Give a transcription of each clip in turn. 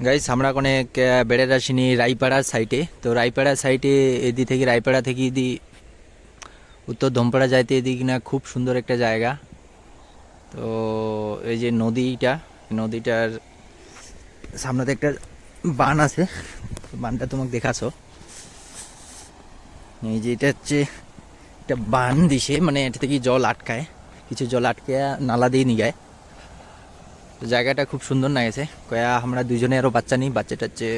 Guys আমরা অনেক বেড়ে আসিনি রায়পাড়ার সাইডে। তো রায়পাড়ার সাইডে এদিক থেকে রায়পাড়া থেকে উত্তর ধমপাড়া যাইতে এদিক না খুব সুন্দর একটা জায়গা। তো এই যে নদীটার সামনেতে একটা বান আছে, বানটা তোমাকে দেখাছো। এই যে এটা হচ্ছে একটা বান দিছে, মানে এটা থেকে জল আটকায়, কিছু জল আটকে নালা দিয়ে নিয়ে যায়। তো জায়গাটা খুব সুন্দর লাগেছে। কয়া আমরা দুজনে আরো বাচ্চা নিই, বাচ্চাটা হচ্ছে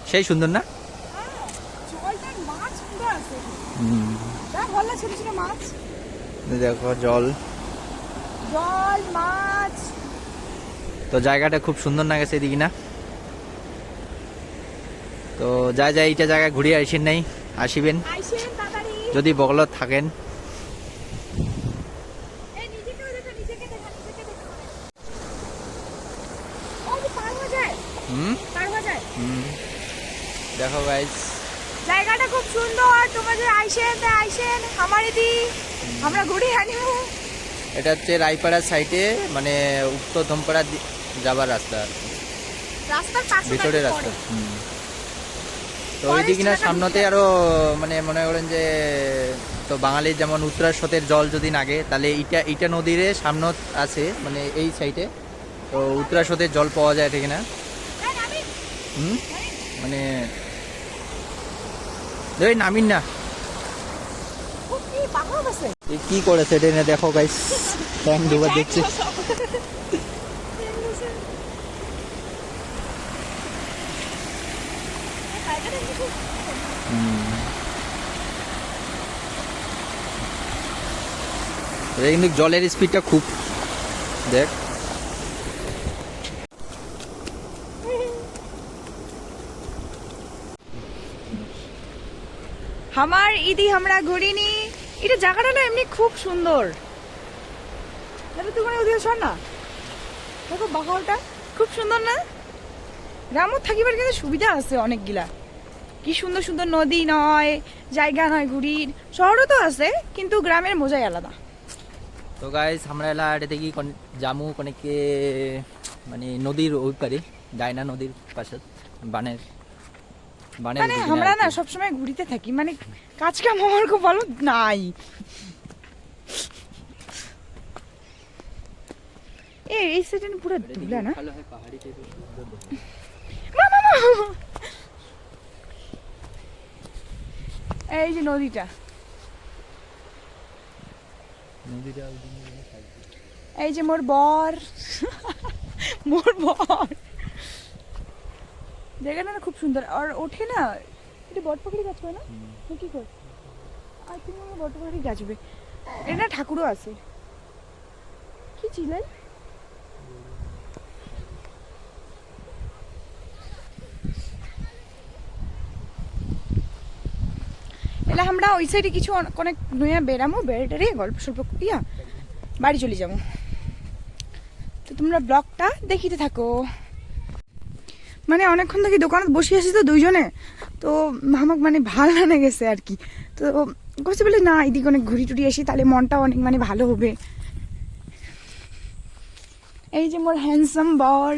সেই সুন্দর না? দেখো জল মাছ, তো জায়গাটা খুব সুন্দর লাগেছে এদিকে না। তো যাই এইটা জায়গায় ঘুরিয়ে আসেন নাই, আসিবেন যদি বগলত থাকেন। দেখো গাইস জায়গাটা খুব সুন্দর, তোমাদের আইসেন আমার এদি আমরা ঘুরে আনিব। এটা হচ্ছে রায়পাড়ার সাইডে, মানে উত্তর ধমপাড়া যাবার রাস্তা, রাস্তার পাশে ভিতরে রাস্তা। তো ওইদিকে না সামনেতে আরো মানে মনে করেন যে, তো বাঙালির যেমন উত্তরার স্রোতের জল যদি নাগে, তাহলে ইটা নদীর সামনে আছে, মানে এই সাইডে। তো উত্তরা স্রোতের জল পাওয়া যায় ঠিক না? মানে নামিন না কি করেছে এটা দেখো গাইস, ট্যাং দুবার দেখছি। কিন্তু জলের স্পিডটা খুব, দেখ আমার ইদি আমরা ঘুরিনি। এটা জায়গাটা না এমনি খুব সুন্দর। তুমি ওদিকে শোন না, দেখো বাহারটা খুব সুন্দর না? গ্রামও থাকিবার কিন্তু সুবিধা আছে অনেকগুলা, কি সুন্দর সুন্দর নদী নয়, জায়গা নয় ঘুরির। শহরও তো আছে, কিন্তু গ্রামের মজাই আলাদা। তো গাইস আমরা এলা এটা কি জামু অনেকে, মানে নদীর ওই পারে, ডায়না নদীর পাশে বানের মানে আমরা না সবসময় ঘুরিতে থাকি, মানে কাজ কাম আমার খুব ভালো নাই। এই সেদিন পুরো ধুলা না। এই যে নদীটা, এই যে মোর বর জায়গাটা না খুব সুন্দর। আর ওঠে না, এটা বটপাখড়ি গাছ হয় না, কি কর আর তুমি বটপাখড়ি গাছবে। এটা ঠাকুরও আছে, কি ছিলেন এলা আমরা ওই সাইডে কিছু অনেক নয়া বেড়ামো, বেড়ে গল্প স্বল্প করিয়া বাড়ি চলে যাবো। তো তোমরা ব্লগটা দেখিতে থাকো। মানে অনেকক্ষণ থেকে দোকানে বসে আছি তো দুইজনে, তো আমাকে মানে ভালো না গেছে আর কি। তো কইছে বলে না এদিকে অনেক ঘুরি টুরি আসি, তাহলে মনটা অনেক মানে ভালো হবে। এই যে মোর হ্যান্ডসাম বর,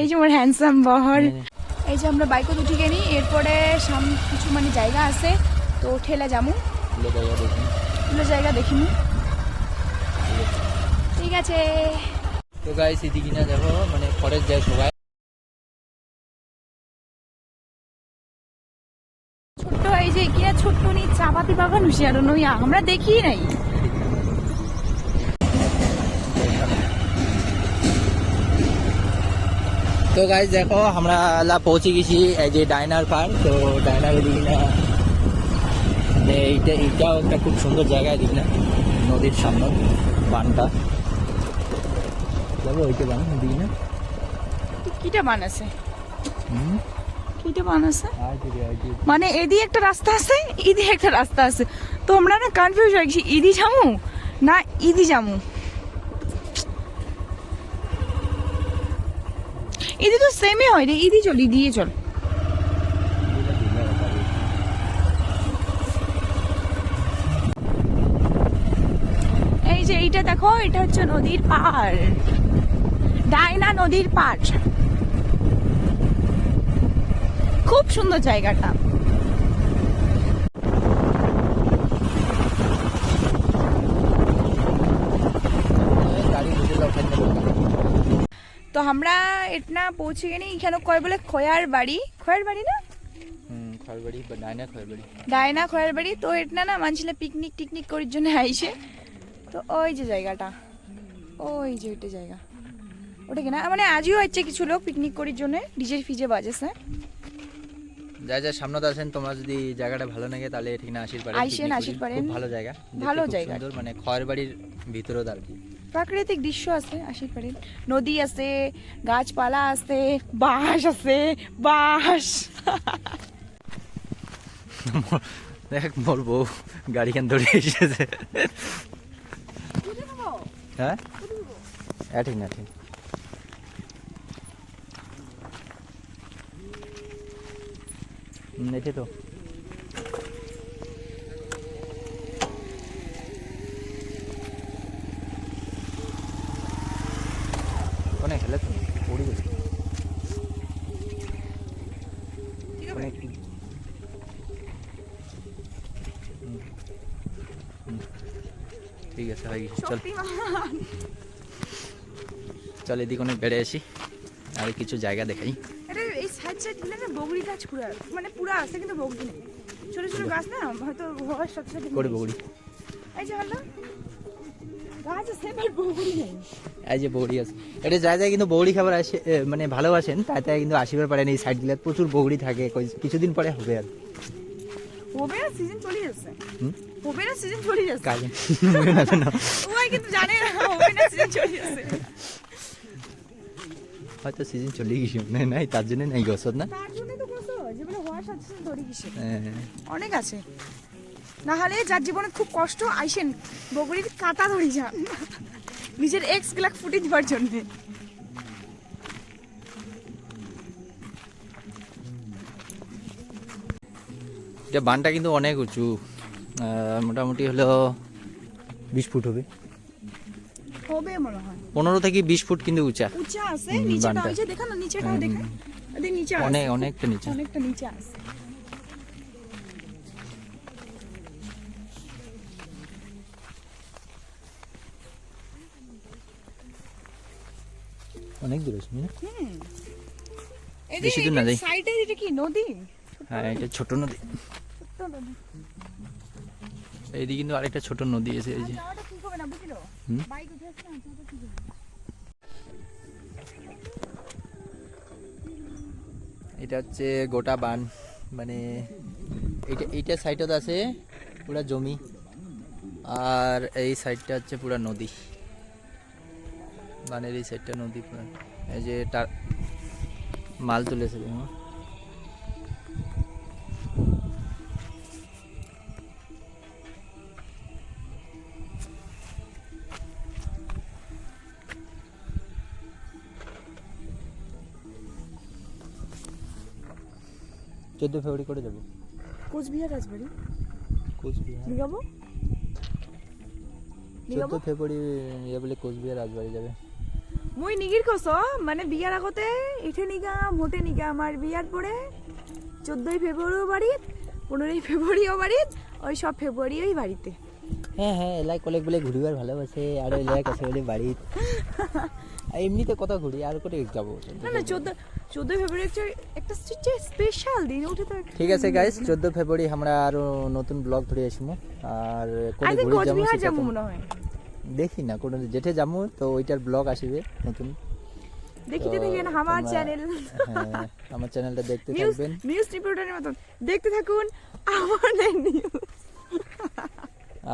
এই যে মোর হ্যান্ডসাম বর। এই যে আমরা বাইকও উঠি গেনি, এরপরে সামনে কিছু মানে জায়গা আছে, তো ঠেলা যামু, জায়গা দেখিনি। ঠিক আছে। তো গাইস এদিকে না দেখো, মানে ফরেস্ট যায় সবাই। ছোট্ট এই যে কি ছোট্ট নি চাপাতি বাগান হইছে, আর নই আমরা দেখি নাই। তো গাইস দেখো আমরা পৌঁছে গেছি এই যে ডায়নার পার্ক। তো ডায়নার এদিকে না এইটাও একটা খুব সুন্দর জায়গা, এদিকে না নদীর সামনে বানটা যাবো, ওইটা বান এদিকে না কিটা বান আছে, কিটা বান আছে, মানে এদিকে একটা রাস্তা আছে, এদিকে একটা রাস্তা আছে। তো আমরা না কনফিউজ হয়ে গেছি, ইদি যামু না ইদি যামু। ইদি তো সেমই হয় রে, ইদি চল, ইদিয়ে চল। যে এইটা দেখো, এটা হচ্ছে নদীর পাড়, ডায়না নদীর পাড়। খুব সুন্দর জায়গাটা। তো আমরা এটা পৌঁছে গেছি এখানে কয় বলে খয়ার বাড়ি না খয়েরবাড়ি বা ডায়না খয়ার বাড়ি। তো এটা না মানছিলে পিকনিক টিকনিক করার জন্য আইসে। তো ওই যে জায়গাটা, ওই যে ওইটা জায়গা, ওটা কিনা মানে আজও হচ্ছে কিছু লোক পিকনিক করার জন্য ডিজে ফিজে বাজেছে। যা সামনে আছেন, তোমরা যদি জায়গাটা ভালো লাগে তাহলে ঠিক না আসির পারেন, আসির পারেন। খুব ভালো জায়গা, ভালো খুব জায়গা, সুন্দর, মানে খয়েরবাড়ির ভিতরেও আর কি প্রাকৃতিক দৃশ্য আছে, আসির পারেন। নদী আছে, গাছপালা আছে, বাঁশ আছে, বাঁশ। দেখ মোর বউ গাড়ি খান ধরে এসেছে। হ্যাঁ ঠিক না ঠিক। এটি তো অনেক হেলে তো পড়ি গেছে অনেক। ঠিক আছে ভাই, চল চল এদিকে অনেক বেড়ে আসি, আর কিছু জায়গা দেখাই। এটা এই সাইড গুলো না বগরি গাছ পুরা, মানে পুরা আছে কিন্তু বগরি নেই, ছোট ছোট গাছ না, হয়তো হওয়ার সাথে সাথে করে বগরি। এই যে হলো গাছ আছে বাট বগরি নেই। এই যে বগরি আছে, এটা যায় যায় কিন্তু বগরি খাবার আসে, মানে ভালোবাসেন তাই তাই কিন্তু আসিবার পারেন। এই সাইড গুলো প্রচুর বগরি থাকে, কিছুদিন পরে হবে আর হবে না, সিজন চলে যাচ্ছে। হবে না, সিজন চলে যাচ্ছে। কাজে ওই কিন্তু জানে না হবে না, সিজন চলে যাচ্ছে। হয়তো সিজন চলে গেছে মানে নাই, তার জন্য নাই গছত না, তার জন্য তো কত যেগুলো হওয়ার সাথে সাথে ধরে গেছে অনেক আছে। না হলে যার জীবনে খুব কষ্ট আইসেন বগরির কাঁটা ধরে যান নিজের এক্স গুলা ফুটে দেওয়ার জন্য। এটা বানটা কিন্তু অনেক উঁচু, মোটামুটি হলো 20 ফুট হবে, হবে মনে হয় 15 থেকে 20 ফুট কিন্তু উঁচা উঁচা আছে। নিচেটা ওই যে দেখো না, নিচেটাও দেখা, ওদের নিচে আছে অনেক অনেকটা নিচে, অনেকটা নিচে আছে। অনেক দূর আছে না, এদিকে বেশি দূর না যাই। সাইডে এটা কি নদী? হ্যাঁ এটা ছোট নদী, এইদিকে কিন্তু আরেকটা ছোট নদী আছে এই যে। যাওয়াটা ঠিক হবে না বুঝলো, বাইক উঠে আসছে না, যাওয়াটা ঠিক হবে। এটা হচ্ছে গোটা বান, মানে এইটা সাইডটা আছে পুরা জমি, আর এই সাইডটা হচ্ছে পুরা নদী, বানের এই সাইডটা নদী পুরা। এই যে মাল তুলেছে দেখো, ফেব্রুয়ারি করে যাবো কোচবিহার রাজবাড়ি, কোচবিহার নিগাবো 14 ফেব্রুয়ারি বলে কোচবিহার রাজবাড়ি যাবে। মুই নিগির কস মানে বিয়ার আগতে ইঠে নিগাম হোটে নিগাম, আর বিয়ার পরে 14 ফেব্রুয়ারিও বাড়িত, 15 ফেব্রুয়ারিও বাড়িত, ওই সব ফেব্রুয়ারিই বাড়িতে। হ্যাঁ হ্যাঁ এলাই কলেজ বলে ঘুরিবার ভালোবাসে, আর এলাই কাছে বলে বাড়ি এমনিতে কত ঘুরি আর করে যাবো না না 14 ফেব্রুয়ারি একটা স্পেশাল দিন ওঠে তো। ঠিক আছে গাইস, 14 ফেব্রুয়ারি আমরা আরো নতুন ব্লগ ধরে আসবো, আর কোনে ঘুরে যাবো সেটা তো মনে হয় দেখি না, কোন যেতে যাবো তো ওইটার ব্লগ আসবে নতুন, দেখিতে থাকেন আমার চ্যানেল। হ্যাঁ আমার চ্যানেলটা দেখতে থাকবেন, নিউজ রিপোর্টারের মতন দেখতে থাকুন আমার নিউজ।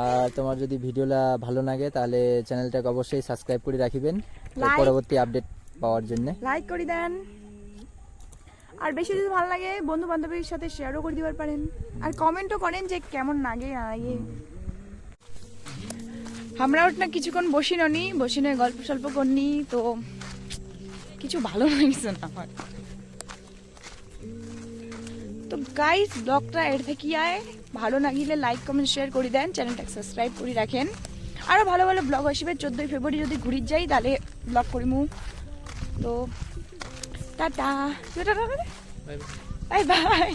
আর তোমার যদি ভিডিওটা ভালো লাগে তাহলে চ্যানেলটাকে অবশ্যই সাবস্ক্রাইব করে রাখিবেন পরবর্তী আপডেট পাওয়ার জন্য, লাইক করে দেন, আর বেশি যদি ভালো লাগে বন্ধু বান্ধবীর সাথে শেয়ারও করে দিতে পারেন, আর কমেন্টও করেন যে কেমন লাগে না লাগে। আমরা ওটা কিছুক্ষণ বসি নয় গল্প সল্প করনি, তো কিছু ভালো লাগছে না আমার। তো গাইস ব্লগটা এর থেকে আয় ভালো লাগিলে লাইক কমেন্ট শেয়ার করে দেন, চ্যানেলটা সাবস্ক্রাইব করে রাখেন। আরও ভালো ভালো ব্লগ আসবে। 14 ফেব্রুয়ারি যদি ঘুরি যাই তাহলে ব্লগ করিমু। তো টাটা, টাটা, বাই বাই।